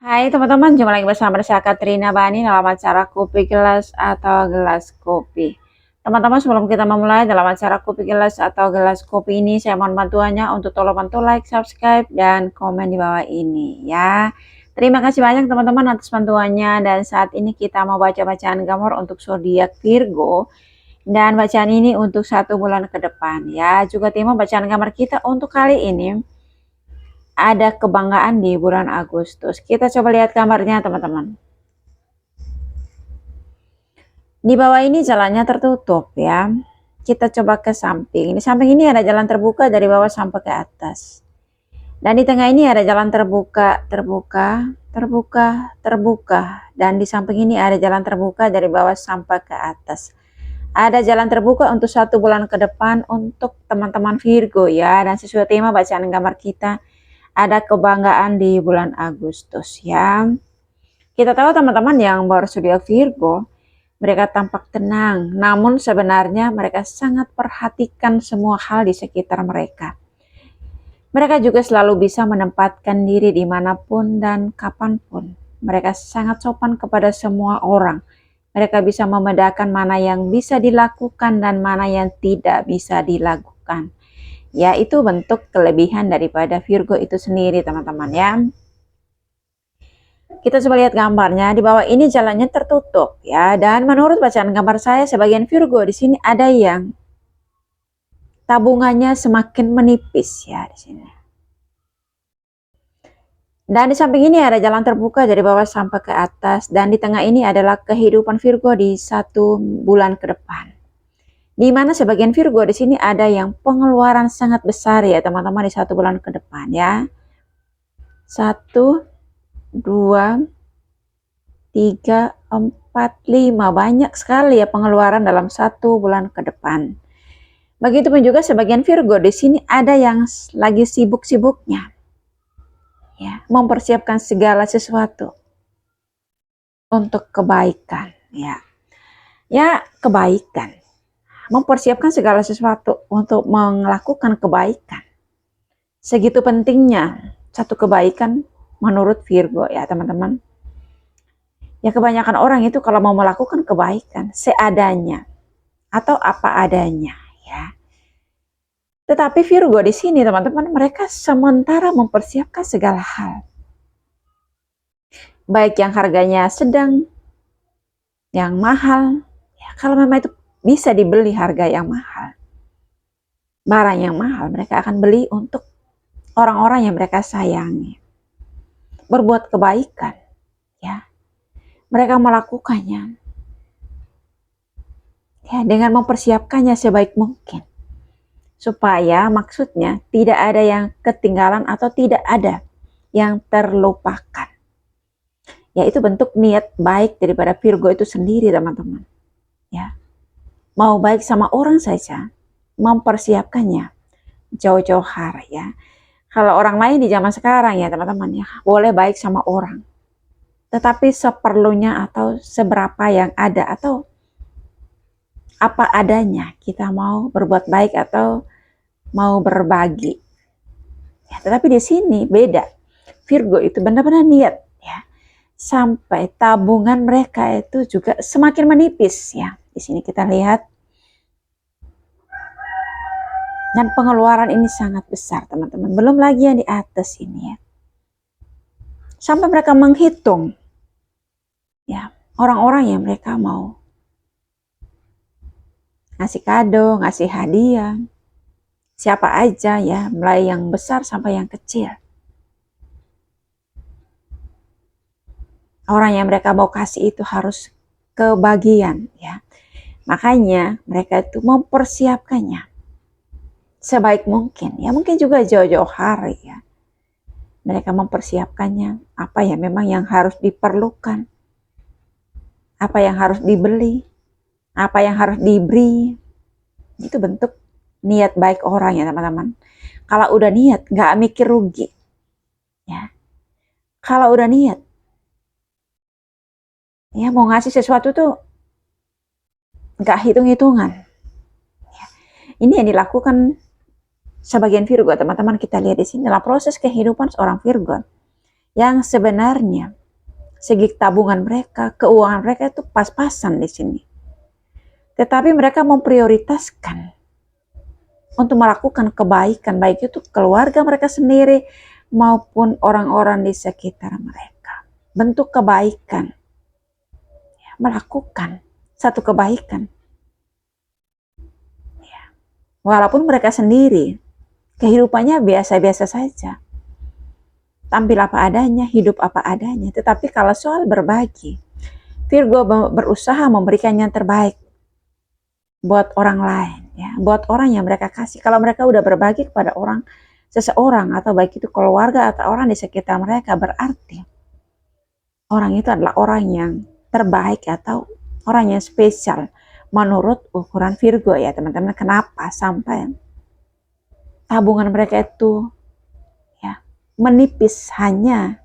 Hai teman-teman, jumpa lagi bersama saya Katrina Bani dalam acara Kopi Gelas atau Gelas Kopi. Teman-teman, sebelum kita memulai dalam acara Kopi Gelas atau Gelas Kopi ini, saya mohon bantuannya untuk tolong bantu like, subscribe, dan komen di bawah ini ya. Terima kasih banyak teman-teman atas bantuannya, dan saat ini kita mau baca bacaan gambar untuk zodiak Virgo. Dan bacaan ini untuk 1 bulan ke depan ya. Juga tema bacaan gambar kita untuk kali ini ada kebanggaan di bulan Agustus. Kita coba lihat gambarnya teman-teman. Di bawah ini jalannya tertutup ya. Kita coba ke samping. Di samping ini ada jalan terbuka dari bawah sampai ke atas. Dan di tengah ini ada jalan terbuka. Dan di samping ini ada jalan terbuka dari bawah sampai ke atas. Ada jalan terbuka untuk 1 bulan ke depan untuk teman-teman Virgo ya. Dan sesuai tema bacaan gambar kita, ada kebanggaan di bulan Agustus ya. Kita tahu teman-teman yang berzodiak Virgo, mereka tampak tenang, namun sebenarnya mereka sangat perhatikan semua hal di sekitar mereka. Mereka juga selalu bisa menempatkan diri dimanapun dan kapanpun. Mereka sangat sopan kepada semua orang. Mereka bisa membedakan mana yang bisa dilakukan dan mana yang tidak bisa dilakukan. Ya, itu bentuk kelebihan daripada Virgo itu sendiri teman-teman ya. Kita coba lihat gambarnya. Di bawah ini jalannya tertutup ya, dan menurut bacaan gambar saya sebagian Virgo di sini ada yang tabungannya semakin menipis ya di sini. Dan di samping ini ada jalan terbuka dari bawah sampai ke atas, dan di tengah ini adalah kehidupan Virgo di 1 bulan ke depan. Di mana sebagian Virgo di sini ada yang pengeluaran sangat besar ya teman-teman di 1 bulan ke depan ya. 1, 2, 3, 4, 5. Banyak sekali ya pengeluaran dalam 1 bulan ke depan. Begitupun juga sebagian Virgo di sini ada yang lagi sibuk-sibuknya ya, mempersiapkan segala sesuatu untuk kebaikan ya. Ya, kebaikan. Mempersiapkan segala sesuatu untuk melakukan kebaikan. Segitu pentingnya satu kebaikan menurut Virgo ya teman-teman. Ya, kebanyakan orang itu kalau mau melakukan kebaikan seadanya atau apa adanya ya. Tetapi Virgo di sini teman-teman, mereka sementara mempersiapkan segala hal. Baik yang harganya sedang, yang mahal. Ya, kalau memang itu bisa dibeli harga yang mahal, barang yang mahal, mereka akan beli untuk orang-orang yang mereka sayangi. Berbuat kebaikan ya. Mereka melakukannya ya dengan mempersiapkannya sebaik mungkin. Supaya maksudnya tidak ada yang ketinggalan atau tidak ada yang terlupakan. Ya, itu bentuk niat baik daripada Virgo itu sendiri teman-teman. Ya. Mau baik sama orang saja, mempersiapkannya jauh-jauh hari ya. Kalau orang lain di zaman sekarang ya teman-teman ya, boleh baik sama orang, tetapi seperlunya atau seberapa yang ada atau apa adanya kita mau berbuat baik atau mau berbagi. Ya, tetapi di sini beda. Virgo itu benar-benar niat ya, sampai tabungan mereka itu juga semakin menipis ya. Di sini kita lihat. Dan pengeluaran ini sangat besar teman-teman. Belum lagi yang di atas ini ya. Sampai mereka menghitung ya orang-orang yang mereka mau ngasih kado, ngasih hadiah. Siapa aja ya, mulai yang besar sampai yang kecil. Orang yang mereka mau kasih itu harus kebagian ya. Makanya mereka itu mempersiapkannya sebaik mungkin ya, mungkin juga jauh-jauh hari ya. Mereka mempersiapkannya apa ya memang yang harus diperlukan, apa yang harus dibeli, apa yang harus diberi. Itu bentuk niat baik orang ya teman-teman. Kalau udah niat gak mikir rugi ya. Kalau udah niat ya mau ngasih sesuatu tuh gak hitung-hitungan ya. Ini yang dilakukan sebagian Virgo teman-teman. Kita lihat di sini dalam proses kehidupan seorang Virgo yang sebenarnya segi tabungan mereka, keuangan mereka itu pas-pasan di sini. Tetapi mereka memprioritaskan untuk melakukan kebaikan, baik itu keluarga mereka sendiri maupun orang-orang di sekitar mereka. Bentuk kebaikan, ya, melakukan satu kebaikan. Ya. Walaupun mereka sendiri kehidupannya biasa-biasa saja, tampil apa adanya, hidup apa adanya. Tetapi kalau soal berbagi, Virgo berusaha memberikan yang terbaik buat orang lain, ya, buat orang yang mereka kasih. Kalau mereka udah berbagi kepada orang, seseorang, atau baik itu keluarga atau orang di sekitar mereka, berarti orang itu adalah orang yang terbaik atau orang yang spesial menurut ukuran Virgo, ya teman-teman. Kenapa sampai tabungan mereka itu, ya, menipis hanya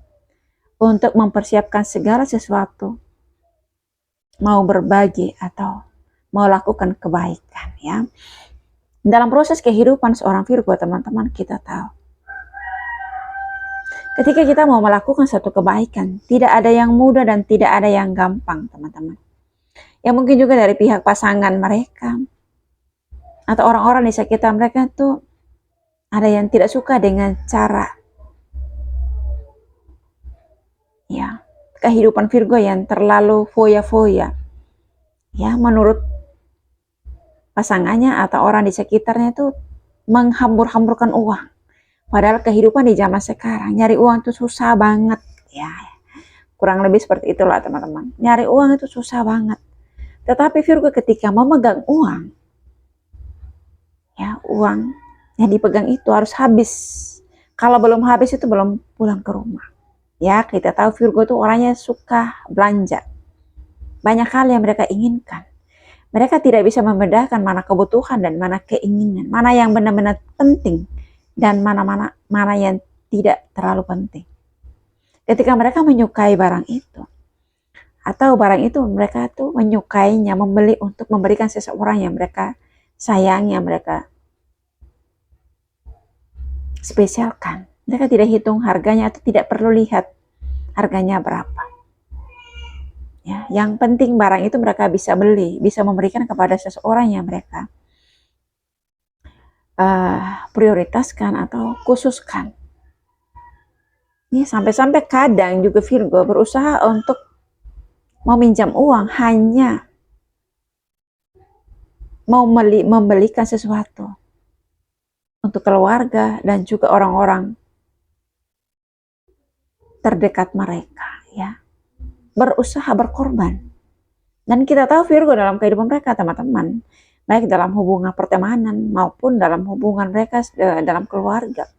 untuk mempersiapkan segala sesuatu, mau berbagi atau mau lakukan kebaikan, ya. Dalam proses kehidupan seorang Virgo, teman-teman, kita tahu ketika kita mau melakukan satu kebaikan, tidak ada yang mudah dan tidak ada yang gampang, teman-teman. Ya mungkin juga dari pihak pasangan mereka atau orang-orang di sekitar mereka tuh ada yang tidak suka dengan cara, ya, kehidupan Virgo yang terlalu foya-foya, ya, menurut pasangannya atau orang di sekitarnya itu menghambur-hamburkan uang. Padahal kehidupan di zaman sekarang nyari uang itu susah banget, ya. Kurang lebih seperti itulah teman-teman. Nyari uang itu susah banget. Tetapi Virgo ketika memegang uang, ya, uang yang dipegang itu harus habis. Kalau belum habis itu belum pulang ke rumah. Ya, kita tahu Virgo itu orangnya suka belanja. Banyak hal yang mereka inginkan. Mereka tidak bisa membedakan mana kebutuhan dan mana keinginan, mana yang benar-benar penting dan mana yang tidak terlalu penting. Ketika mereka menyukai barang itu, atau barang itu mereka tuh menyukainya, membeli untuk memberikan seseorang yang mereka sayangi, yang mereka spesialkan. Mereka tidak hitung harganya atau tidak perlu lihat harganya berapa. Ya, yang penting barang itu mereka bisa beli, bisa memberikan kepada seseorang yang mereka prioritaskan atau khususkan. Ini sampai-sampai kadang juga Virgo berusaha untuk meminjam uang hanya mau membelikan sesuatu untuk keluarga dan juga orang-orang terdekat mereka, ya. Berusaha berkorban. Dan kita tahu Virgo dalam kehidupan mereka, teman-teman, baik dalam hubungan pertemanan maupun dalam hubungan mereka dalam keluarga,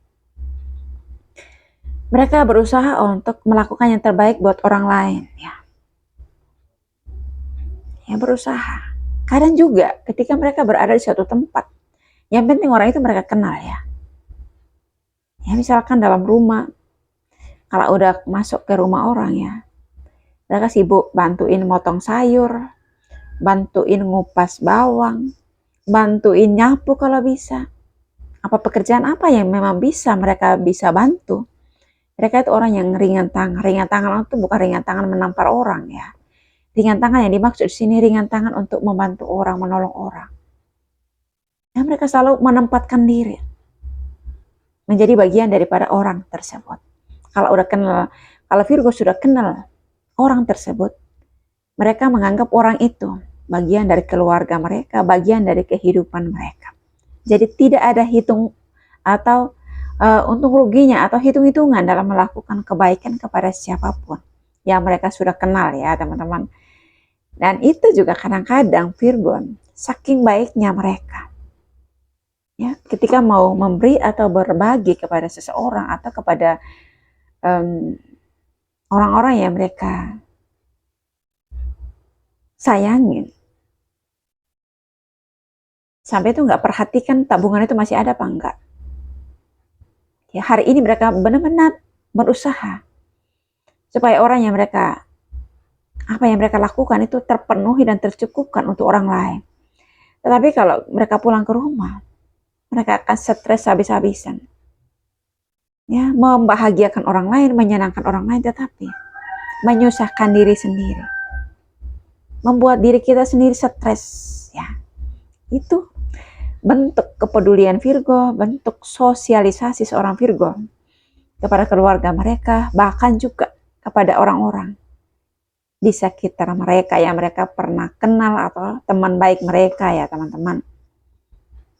mereka berusaha untuk melakukan yang terbaik buat orang lain, ya. Ya, berusaha. Kadang juga ketika mereka berada di suatu tempat, yang penting orang itu mereka kenal, ya. Ya, misalkan dalam rumah, kalau udah masuk ke rumah orang, ya, mereka sibuk bantuin motong sayur, bantuin ngupas bawang, bantuin nyapu kalau bisa. Apa pekerjaan apa yang memang bisa mereka bisa bantu. Mereka itu orang yang ringan tangan. Ringan tangan itu bukan ringan tangan menampar orang, ya. Ringan tangan yang dimaksud di sini ringan tangan untuk membantu orang, menolong orang. Dan mereka selalu menempatkan diri menjadi bagian daripada orang tersebut. Kalau udah kenal, kalau Virgo sudah kenal orang tersebut, mereka menganggap orang itu bagian dari keluarga mereka, bagian dari kehidupan mereka. Jadi tidak ada hitung atau untung ruginya atau hitung-hitungan dalam melakukan kebaikan kepada siapapun yang mereka sudah kenal, ya teman-teman. Dan itu juga kadang-kadang Virgo, saking baiknya mereka, ya, ketika mau memberi atau berbagi kepada seseorang atau kepada orang-orang yang mereka sayangin, sampai itu nggak perhatikan tabungan itu masih ada apa enggak. Ya, hari ini mereka benar-benar berusaha supaya orang yang mereka, apa yang mereka lakukan itu terpenuhi dan tercukupkan untuk orang lain. Tetapi kalau mereka pulang ke rumah, mereka akan stres habis-habisan. Ya, membahagiakan orang lain, menyenangkan orang lain, tetapi menyusahkan diri sendiri, membuat diri kita sendiri stres, ya. Itu bentuk kepedulian Virgo, bentuk sosialisasi seorang Virgo kepada keluarga mereka, bahkan juga kepada orang-orang di sekitar mereka yang mereka pernah kenal atau teman baik mereka, ya teman-teman.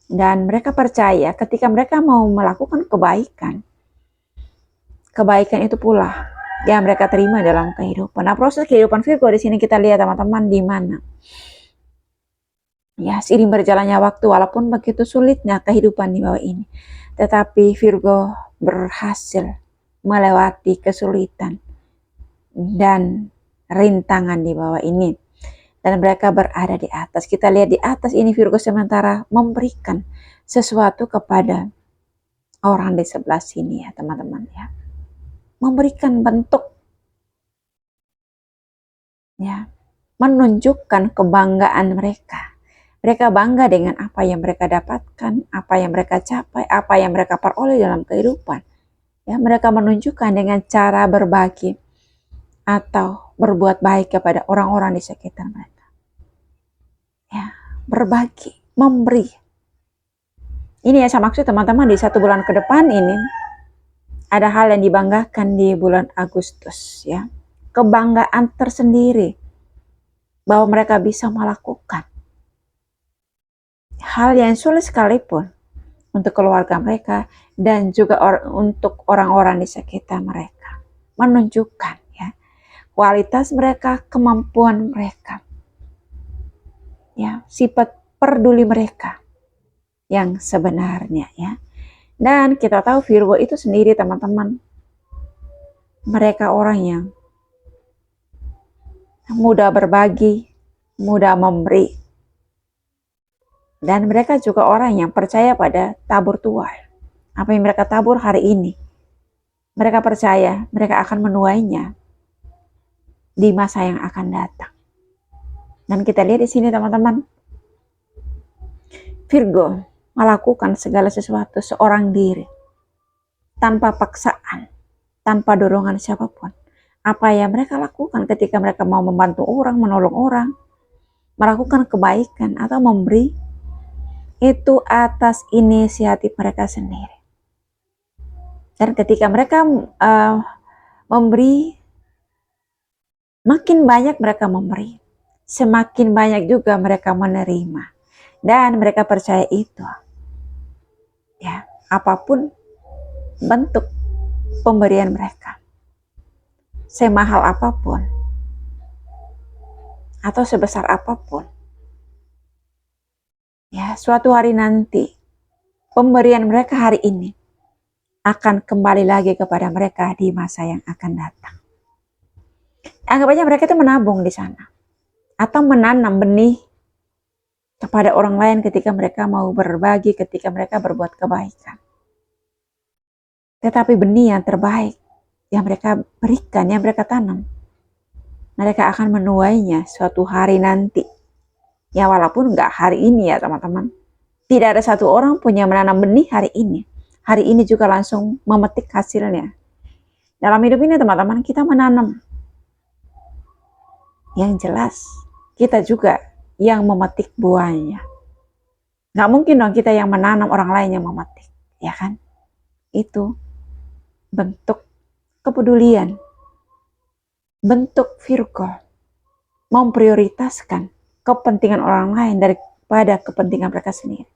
Dan mereka percaya ketika mereka mau melakukan kebaikan, kebaikan itu pula yang mereka terima dalam kehidupan. Nah, proses kehidupan Virgo di sini kita lihat teman-teman di mana. Ya, seiring berjalannya waktu, walaupun begitu sulitnya kehidupan di bawah ini, tetapi Virgo berhasil melewati kesulitan dan rintangan di bawah ini. Dan mereka berada di atas. Kita lihat di atas ini Virgo sementara memberikan sesuatu kepada orang di sebelah sini, ya teman-teman, ya. Memberikan bentuk, ya, menunjukkan kebanggaan mereka. Mereka bangga dengan apa yang mereka dapatkan, apa yang mereka capai, apa yang mereka peroleh dalam kehidupan. Ya, mereka menunjukkan dengan cara berbagi atau berbuat baik kepada orang-orang di sekitar mereka. Ya, berbagi, memberi. Ini yang saya maksud teman-teman, di 1 bulan ke depan ini ada hal yang dibanggakan di bulan Agustus, ya. Kebanggaan tersendiri bahwa mereka bisa melakukan hal yang sulit sekalipun untuk keluarga mereka dan juga untuk orang-orang di sekitar mereka. Menunjukkan, ya, kualitas mereka, kemampuan mereka, ya, sifat peduli mereka yang sebenarnya, ya. Dan kita tahu Virgo itu sendiri teman-teman, mereka orang yang mudah berbagi, mudah memberi, dan mereka juga orang yang percaya pada tabur tuai. Apa yang mereka tabur hari ini, mereka percaya mereka akan menuainya di masa yang akan datang. Dan kita lihat di sini teman-teman, Virgo melakukan segala sesuatu seorang diri, tanpa paksaan, tanpa dorongan siapapun. Apa yang mereka lakukan ketika mereka mau membantu orang, menolong orang, melakukan kebaikan atau memberi, itu atas inisiatif mereka sendiri. Dan ketika mereka memberi, makin banyak mereka memberi, semakin banyak juga mereka menerima. Dan mereka percaya itu, ya, apapun bentuk pemberian mereka, semahal apapun atau sebesar apapun, ya, suatu hari nanti pemberian mereka hari ini akan kembali lagi kepada mereka di masa yang akan datang. Anggap aja mereka itu menabung di sana atau menanam benih kepada orang lain ketika mereka mau berbagi, ketika mereka berbuat kebaikan. Tetapi benih yang terbaik yang mereka berikan, yang mereka tanam, mereka akan menuainya suatu hari nanti. Ya, walaupun nggak hari ini, ya teman-teman. Tidak ada satu orang pun yang menanam benih hari ini. Hari ini juga langsung memetik hasilnya. Dalam hidup ini teman-teman, kita menanam. Yang jelas, kita juga yang memetik buahnya. Nggak mungkin dong kita yang menanam, orang lain yang memetik, ya kan? Itu bentuk kepedulian, bentuk Virgo memprioritaskan kepentingan orang lain daripada kepentingan mereka sendiri.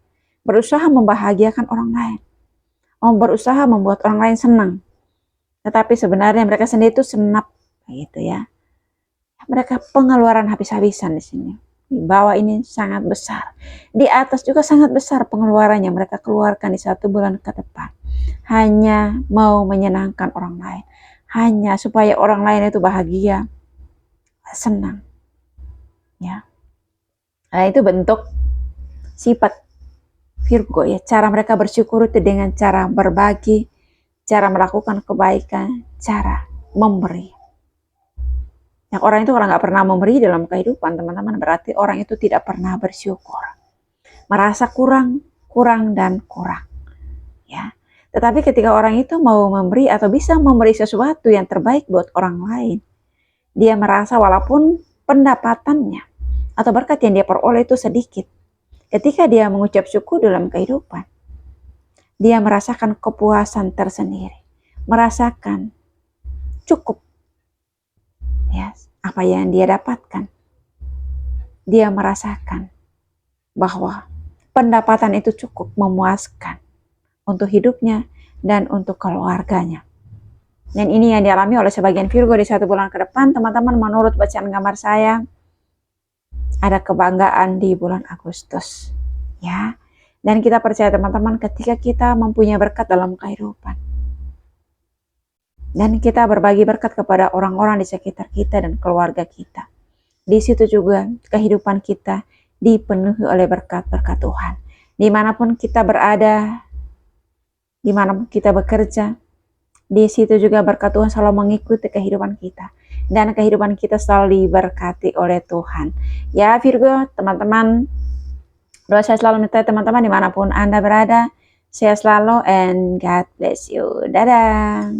Berusaha membahagiakan orang lain, berusaha membuat orang lain senang, tetapi sebenarnya mereka sendiri itu senap, gitu ya. Mereka pengeluaran habis-habisan di sini. Di bawah ini sangat besar, di atas juga sangat besar pengeluaran yang mereka keluarkan di 1 bulan ke depan. Hanya mau menyenangkan orang lain, hanya supaya orang lain itu bahagia, senang, ya. Nah, itu bentuk sifat Virgo, ya. Cara mereka bersyukur itu dengan cara berbagi, cara melakukan kebaikan, cara memberi. Yang orang itu kalau nggak pernah memberi dalam kehidupan teman-teman, berarti orang itu tidak pernah bersyukur, merasa kurang, dan kurang, ya. Tetapi ketika orang itu mau memberi atau bisa memberi sesuatu yang terbaik buat orang lain, Dia merasa walaupun pendapatannya atau berkat yang dia peroleh itu sedikit, ketika dia mengucap syukur dalam kehidupan, dia merasakan kepuasan tersendiri, merasakan cukup ya apa yang dia dapatkan. Dia merasakan bahwa pendapatan itu cukup memuaskan untuk hidupnya dan untuk keluarganya. Dan ini yang dialami oleh sebagian Virgo di 1 bulan ke depan. Teman-teman, menurut bacaan gambar saya, ada kebanggaan di bulan Agustus. Ya. Dan kita percaya teman-teman, ketika kita mempunyai berkat dalam kehidupan, dan kita berbagi berkat kepada orang-orang di sekitar kita dan keluarga kita, di situ juga kehidupan kita dipenuhi oleh berkat-berkat Tuhan. Dimanapun kita berada, dimanapun kita bekerja, di situ juga berkat Tuhan selalu mengikuti kehidupan kita. Dan kehidupan kita selalu diberkati oleh Tuhan. Ya Virgo, teman-teman, doa saya selalu minta teman-teman dimanapun Anda berada, sehat selalu and God bless you. Dadah.